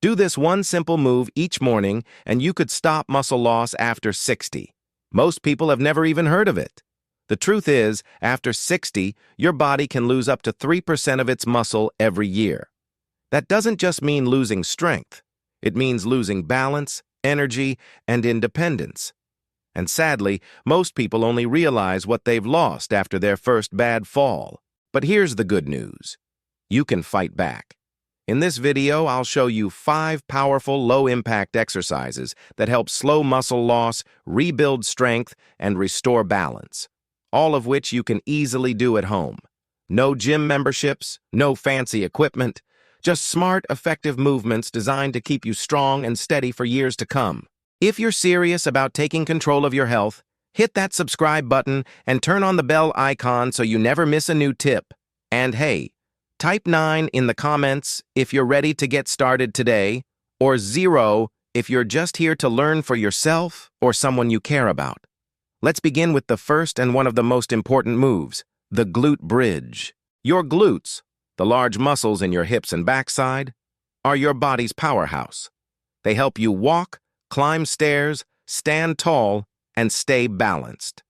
Do this one simple move each morning and you could stop muscle loss after 60. Most people have never even heard of it. The truth is, after 60, your body can lose up to 3% of its muscle every year. That doesn't just mean losing strength. It means losing balance, energy, and independence. And sadly, most people only realize what they've lost after their first bad fall. But here's the good news. You can fight back. In this video, I'll show you 5 powerful low-impact exercises that help slow muscle loss, rebuild strength, and restore balance, all of which you can easily do at home. No gym memberships, no fancy equipment, just smart, effective movements designed to keep you strong and steady for years to come. If you're serious about taking control of your health, hit that subscribe button and turn on the bell icon so you never miss a new tip. And hey, type 9 in the comments if you're ready to get started today, or 0 if you're just here to learn for yourself or someone you care about. Let's begin with the first and one of the most important moves, the glute bridge. Your glutes, the large muscles in your hips and backside, are your body's powerhouse. They help you walk, climb stairs, stand tall, and stay balanced.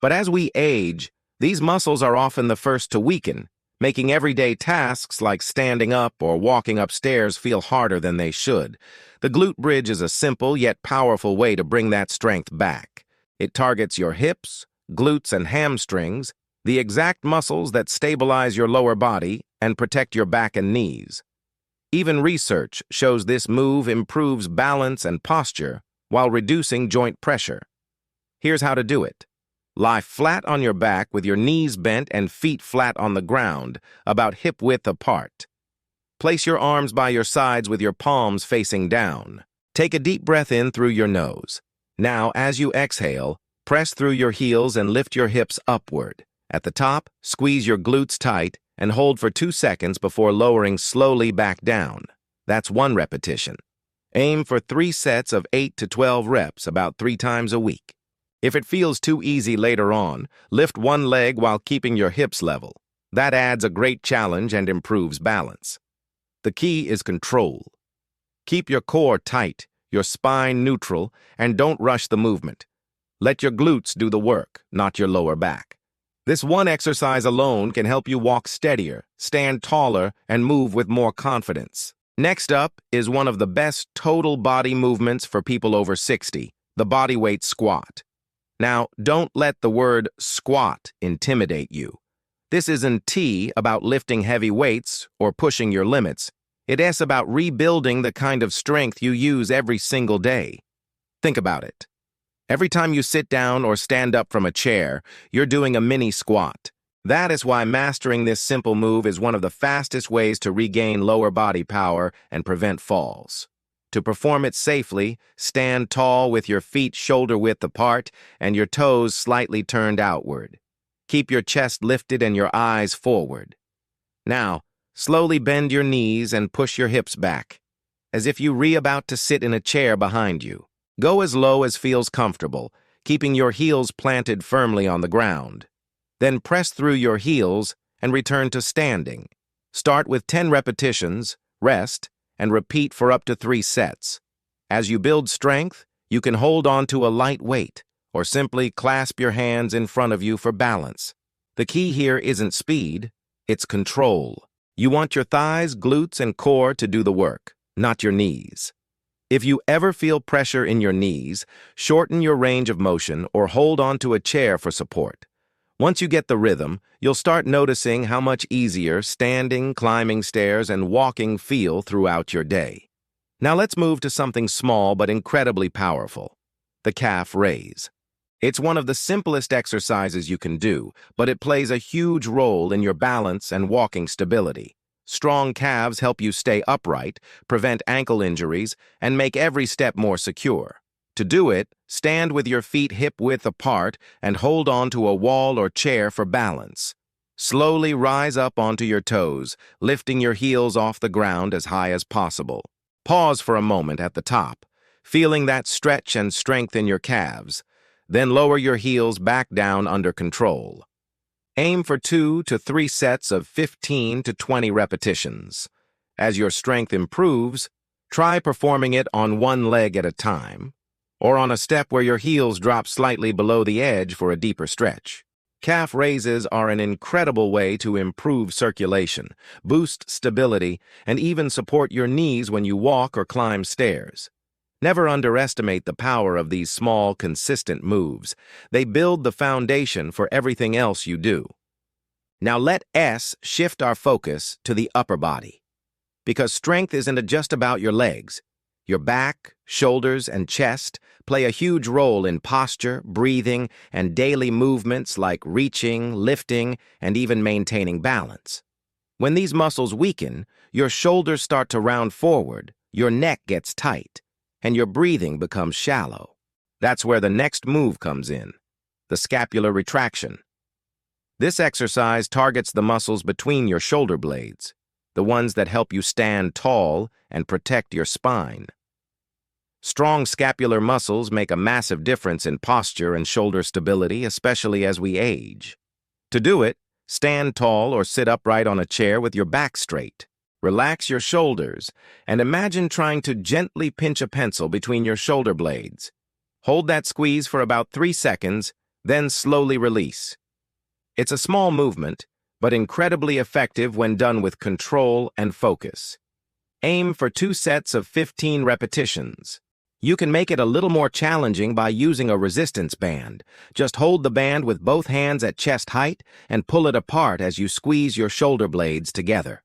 But as we age, these muscles are often the first to weaken, making everyday tasks like standing up or walking upstairs feel harder than they should. The glute bridge is a simple yet powerful way to bring that strength back. It targets your hips, glutes, and hamstrings, the exact muscles that stabilize your lower body and protect your back and knees. Even research shows this move improves balance and posture while reducing joint pressure. Here's how to do it. Lie flat on your back with your knees bent and feet flat on the ground, about hip-width apart. Place your arms by your sides with your palms facing down. Take a deep breath in through your nose. Now, as you exhale, press through your heels and lift your hips upward. At the top, squeeze your glutes tight and hold for 2 seconds before lowering slowly back down. That's 1 repetition. Aim for 3 sets of 8 to 12 reps, about 3 times a week. If it feels too easy later on, lift 1 leg while keeping your hips level. That adds a great challenge and improves balance. The key is control. Keep your core tight, your spine neutral, and don't rush the movement. Let your glutes do the work, not your lower back. This one exercise alone can help you walk steadier, stand taller, and move with more confidence. Next up is one of the best total body movements for people over 60, the bodyweight squat. Now, don't let the word squat intimidate you. This isn't about lifting heavy weights or pushing your limits. It is about rebuilding the kind of strength you use every single day. Think about it. Every time you sit down or stand up from a chair, you're doing a mini squat. That is why mastering this simple move is one of the fastest ways to regain lower body power and prevent falls. To perform it safely, stand tall with your feet shoulder-width apart and your toes slightly turned outward. Keep your chest lifted and your eyes forward. Now, slowly bend your knees and push your hips back, as if you were about to sit in a chair behind you. Go as low as feels comfortable, keeping your heels planted firmly on the ground. Then press through your heels and return to standing. Start with 10 repetitions, rest, and repeat for up to 3 sets. As you build strength, you can hold on to a light weight or simply clasp your hands in front of you for balance. The key here isn't speed, it's control. You want your thighs, glutes, and core to do the work, not your knees. If you ever feel pressure in your knees, shorten your range of motion or hold onto a chair for support. Once you get the rhythm, you'll start noticing how much easier standing, climbing stairs, and walking feel throughout your day. Now let's move to something small but incredibly powerful, the calf raise. It's one of the simplest exercises you can do, but it plays a huge role in your balance and walking stability. Strong calves help you stay upright, prevent ankle injuries, and make every step more secure. To do it, stand with your feet hip-width apart and hold on to a wall or chair for balance. Slowly rise up onto your toes, lifting your heels off the ground as high as possible. Pause for a moment at the top, feeling that stretch and strength in your calves. Then lower your heels back down under control. Aim for 2 to 3 sets of 15 to 20 repetitions. As your strength improves, Try performing it on one leg at a time, or on a step where your heels drop slightly below the edge for a deeper stretch. Calf raises are an incredible way to improve circulation, boost stability, and even support your knees when you walk or climb stairs. Never underestimate the power of these small, consistent moves. They build the foundation for everything else you do. Now let S shift our focus to the upper body. Because strength isn't just about your legs. Your back, shoulders, and chest play a huge role in posture, breathing, and daily movements like reaching, lifting, and even maintaining balance. When these muscles weaken, your shoulders start to round forward, your neck gets tight, and your breathing becomes shallow. That's where the next move comes in, the scapular retraction. This exercise targets the muscles between your shoulder blades, the ones that help you stand tall and protect your spine. Strong scapular muscles make a massive difference in posture and shoulder stability, especially as we age. To do it, stand tall or sit upright on a chair with your back straight. Relax your shoulders and imagine trying to gently pinch a pencil between your shoulder blades. Hold that squeeze for about 3 seconds, then slowly release. It's a small movement, but incredibly effective when done with control and focus. Aim for 2 sets of 15 repetitions. You can make it a little more challenging by using a resistance band. Just hold the band with both hands at chest height and pull it apart as you squeeze your shoulder blades together.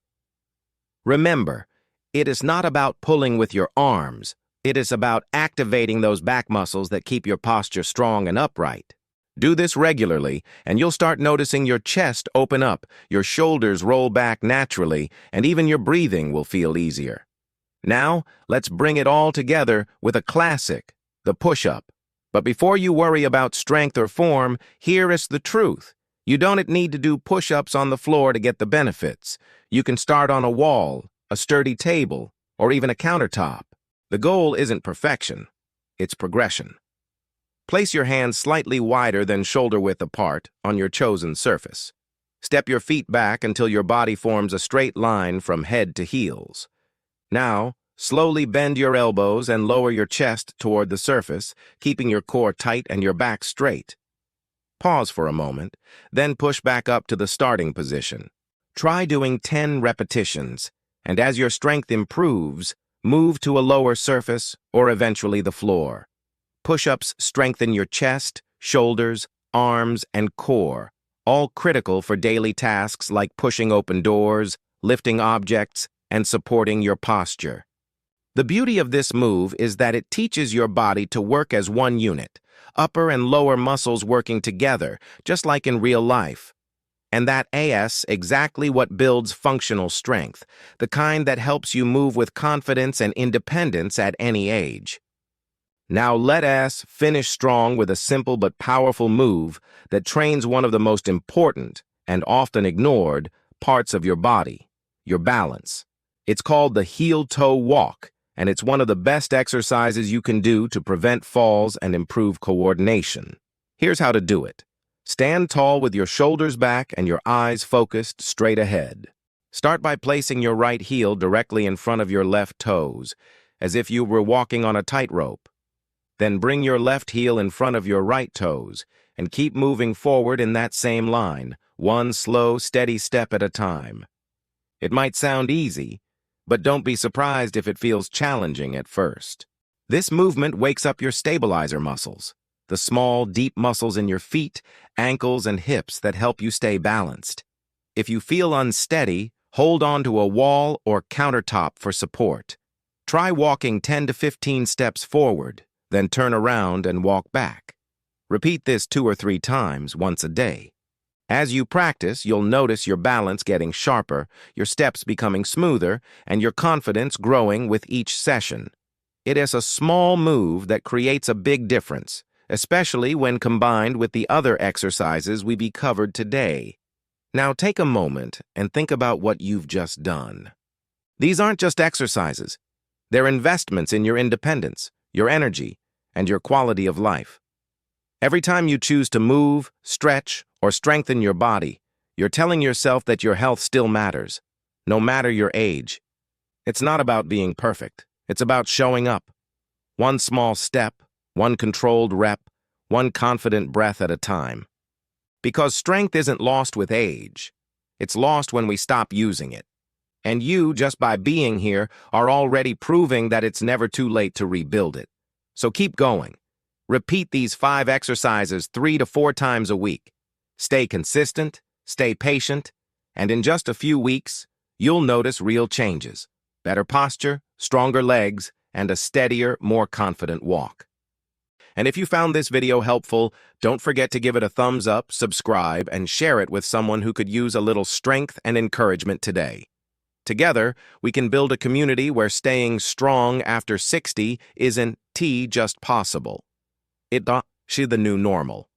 Remember, it is not about pulling with your arms. It is about activating those back muscles that keep your posture strong and upright. Do this regularly, and you'll start noticing your chest open up, your shoulders roll back naturally, and even your breathing will feel easier. Now, let's bring it all together with a classic, the push-up. But before you worry about strength or form, here is the truth. You don't need to do push-ups on the floor to get the benefits. You can start on a wall, a sturdy table, or even a countertop. The goal isn't perfection, it's progression. Place your hands slightly wider than shoulder width apart on your chosen surface. Step your feet back until your body forms a straight line from head to heels. Now, slowly bend your elbows and lower your chest toward the surface, keeping your core tight and your back straight. Pause for a moment, then push back up to the starting position. Try doing 10 repetitions, and as your strength improves, move to a lower surface or eventually the floor. Push-ups strengthen your chest, shoulders, arms, and core, all critical for daily tasks like pushing open doors, lifting objects, and supporting your posture. The beauty of this move is that it teaches your body to work as one unit, upper and lower muscles working together, just like in real life. And that is exactly what builds functional strength, the kind that helps you move with confidence and independence at any age. Now let us finish strong with a simple but powerful move that trains one of the most important and often ignored parts of your body, your balance. It's called the heel-toe walk, and it's one of the best exercises you can do to prevent falls and improve coordination. Here's how to do it. Stand tall with your shoulders back and your eyes focused straight ahead. Start by placing your right heel directly in front of your left toes, as if you were walking on a tightrope. Then bring your left heel in front of your right toes and keep moving forward in that same line, one slow, steady step at a time. It might sound easy, but don't be surprised if it feels challenging at first. This movement wakes up your stabilizer muscles, the small, deep muscles in your feet, ankles, and hips that help you stay balanced. If you feel unsteady, hold on to a wall or countertop for support. Try walking 10 to 15 steps forward, then turn around and walk back. Repeat this 2 or 3 times, once a day. As you practice, you'll notice your balance getting sharper, your steps becoming smoother, and your confidence growing with each session. It is a small move that creates a big difference, especially when combined with the other exercises we covered today. Now take a moment and think about what you've just done. These aren't just exercises. They're investments in your independence, your energy, and your quality of life. Every time you choose to move, stretch, or strengthen your body, you're telling yourself that your health still matters, no matter your age. It's not about being perfect. It's about showing up. One small step, one controlled rep, one confident breath at a time. Because strength isn't lost with age. It's lost when we stop using it. And you, just by being here, are already proving that it's never too late to rebuild it. So keep going. Repeat these 5 exercises 3 to 4 times a week. Stay consistent, stay patient, and in just a few weeks, you'll notice real changes. Better posture, stronger legs, and a steadier, more confident walk. And if you found this video helpful, don't forget to give it a thumbs up, subscribe, and share it with someone who could use a little strength and encouragement today. Together, we can build a community where staying strong after 60 isn't just possible. It's the new normal.